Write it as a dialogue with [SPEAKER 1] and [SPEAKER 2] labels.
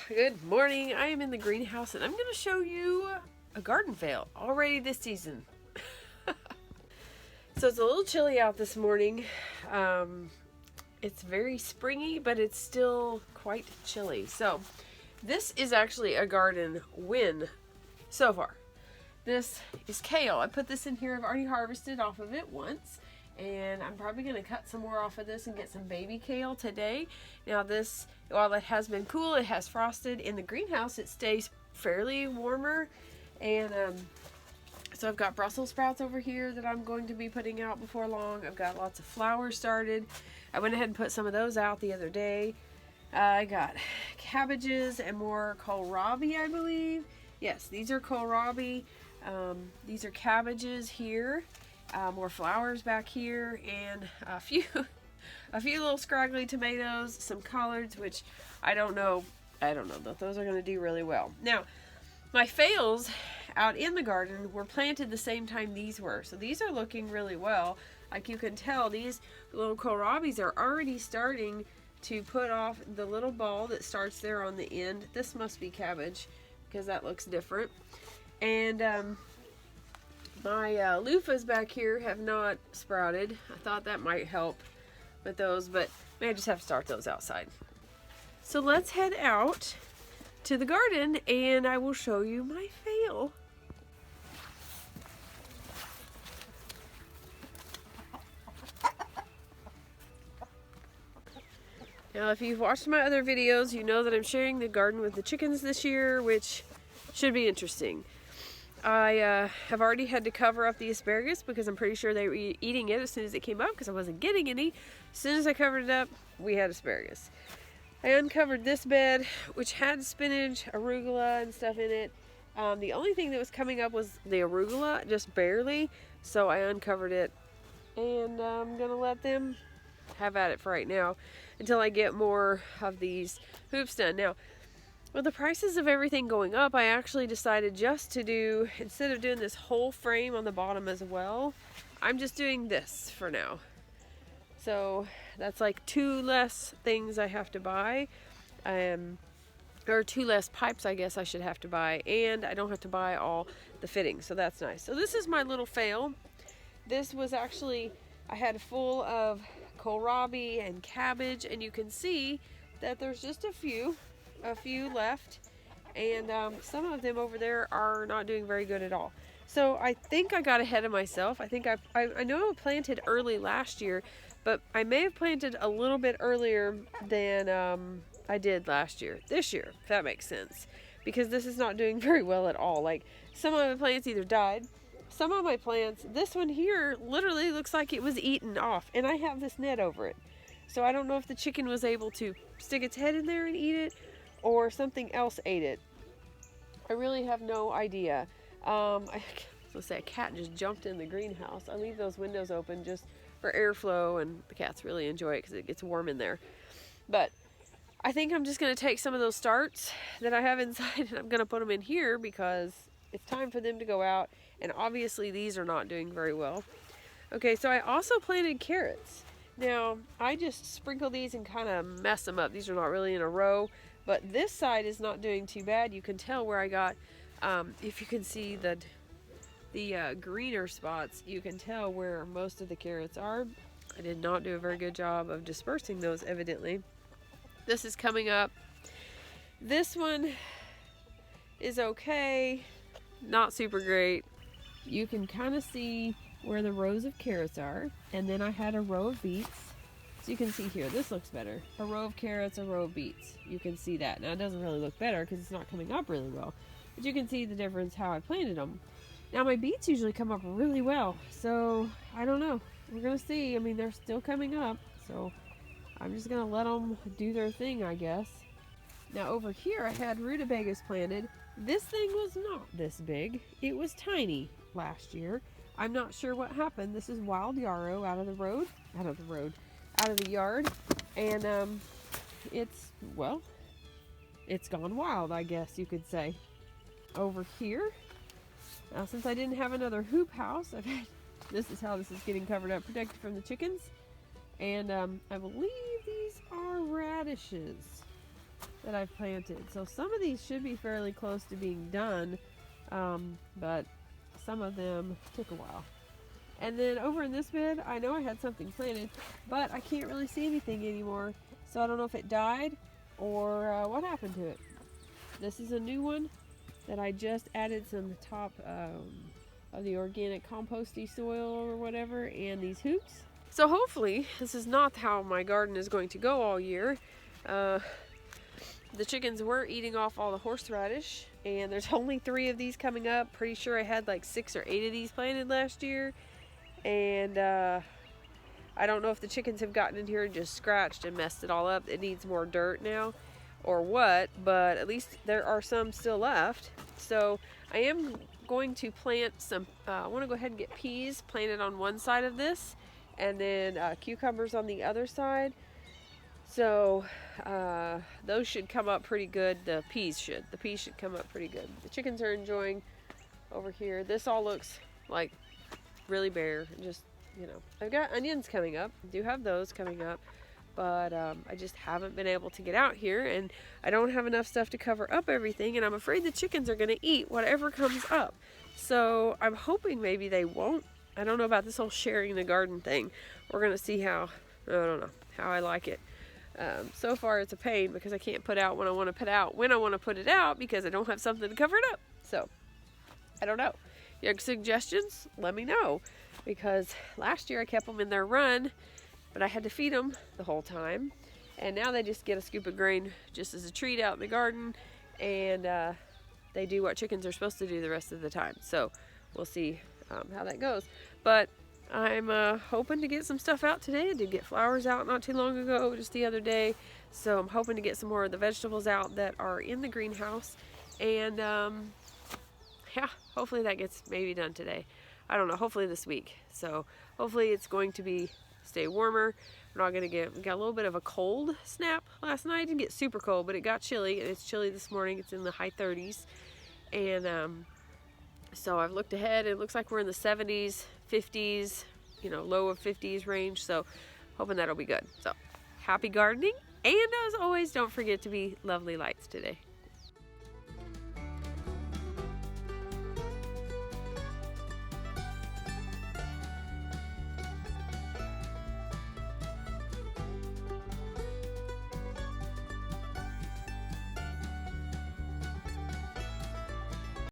[SPEAKER 1] Good morning. I am in the greenhouse and I'm going to show you a garden fail already this season. So it's a little chilly out this morning. It's very springy, but it's still quite chilly. So this is actually a garden win so far. This is kale. I put this in here. I've already harvested off of it once. And I'm probably going to cut some more off of this and get some baby kale today. Now this, while it has been cool, it has frosted. In the greenhouse, it stays fairly warmer. And so I've got Brussels sprouts over here that I'm going to be putting out before long. I've got lots of flowers started. I went ahead and put some of those out the other day. I got cabbages and more kohlrabi, I believe. Yes, these are kohlrabi. These are cabbages here. More flowers back here, and a few little scraggly tomatoes, some collards, which I don't know that those are going to do really well. Now, my fails out in the garden were planted the same time these were, so these are looking really well. Like you can tell, these little kohlrabis are already starting to put off the little ball that starts there on the end. This must be cabbage because that looks different. And my loofahs back here have not sprouted. I thought that might help with those, but I just have to start those outside. So let's head out to the garden and I will show you my fail. Now, if you've watched my other videos, you know that I'm sharing the garden with the chickens this year, which should be interesting. I have already had to cover up the asparagus because I'm pretty sure they were eating it as soon as it came up because I wasn't getting any. As soon as I covered it up, we had asparagus. I uncovered this bed, which had spinach, arugula, and stuff in it. The only thing that was coming up was the arugula, just barely. So I uncovered it, and I'm going to let them have at it for right now until I get more of these hoops done. Now, with the prices of everything going up, I actually decided just to do, instead of doing this whole frame on the bottom as well, I'm just doing this for now. So that's like 2 less things I have to buy, or 2 less pipes I guess I should have to buy, and I don't have to buy all the fittings, so that's nice. So this is my little fail. This was actually, I had full of kohlrabi and cabbage, and you can see that there's just a few left, and some of them over there are not doing very good at all. So I think I got ahead of myself. I think I know I planted early last year, but I may have planted a little bit earlier than I did last year, this year, if that makes sense, because this is not doing very well at all. Like, some of my plants either died, some of my plants, this one here literally looks like it was eaten off, and I have this net over it. So I don't know if the chicken was able to stick its head in there and eat it, or something else ate it. I really have no idea. Let's say a cat just jumped in the greenhouse. I leave those windows open just for airflow, and the cats really enjoy it because it gets warm in there. But I think I'm just going to take some of those starts that I have inside and I'm going to put them in here because it's time for them to go out, and obviously these are not doing very well. Okay, so I also planted carrots. Now, I just sprinkle these and kind of mess them up. These are not really in a row, but this side is not doing too bad. You can tell where I got, if you can see the greener spots, you can tell where most of the carrots are. I did not do a very good job of dispersing those, evidently. This is coming up. This one is okay, not super great. You can kind of see where the rows of carrots are, and then I had a row of beets. So you can see here, this looks better. A row of carrots, a row of beets. You can see that. Now it doesn't really look better because it's not coming up really well, but you can see the difference how I planted them. Now my beets usually come up really well, so I don't know. We're gonna see. I mean, they're still coming up, so I'm just gonna let them do their thing, I guess. Now over here I had rutabagas planted. This thing was not this big. It was tiny last year. I'm not sure what happened. This is wild yarrow out of the yard, and it's gone wild, I guess you could say. Over here, now since I didn't have another hoop house, this is how this is getting covered up, protected from the chickens, and I believe these are radishes. that I've planted. So some of these should be fairly close to being done, but some of them took a while. And then over in this bed, I know I had something planted, but I can't really see anything anymore. So I don't know if it died or what happened to it. This is a new one that I just added some top of the organic composty soil or whatever, and these hoops. So hopefully this is not how my garden is going to go all year. The chickens were eating off all the horseradish, and there's only 3 of these coming up. Pretty sure I had like 6 or 8 of these planted last year. And I don't know if the chickens have gotten in here and just scratched and messed it all up. It needs more dirt now or what, but at least there are some still left. So I am going to plant some, I want to go ahead and get peas planted on one side of this, and then cucumbers on the other side. So those should come up pretty good. The peas should come up pretty good. The chickens are enjoying over here. This all looks like really bare. Just, you know, I've got onions coming up. I do have those coming up, but I just haven't been able to get out here, and I don't have enough stuff to cover up everything, and I'm afraid the chickens are going to eat whatever comes up. So I'm hoping maybe they won't. I don't know about this whole sharing the garden thing. We're going to see how, I don't know, how I like it. So far it's a pain because I can't put out when I want to put out when I want to put it out because I don't have something to cover it up. So I don't know. You have suggestions? Let me know, because last year I kept them in their run, but I had to feed them the whole time, and now they just get a scoop of grain just as a treat out in the garden, and they do what chickens are supposed to do the rest of the time. So we'll see how that goes. But I'm hoping to get some stuff out today. I did get flowers out not too long ago, just the other day, so I'm hoping to get some more of the vegetables out that are in the greenhouse, and yeah, hopefully that gets maybe done today. I don't know, hopefully this week. So hopefully it's going to stay warmer. We're not going to we got a little bit of a cold snap last night. It didn't get super cold, but it got chilly, and it's chilly this morning. It's in the high 30s. And so I've looked ahead. It looks like we're in the 70s, 50s, you know, low of 50s range. So hoping that'll be good. So happy gardening. And as always, don't forget to be lovely lights today.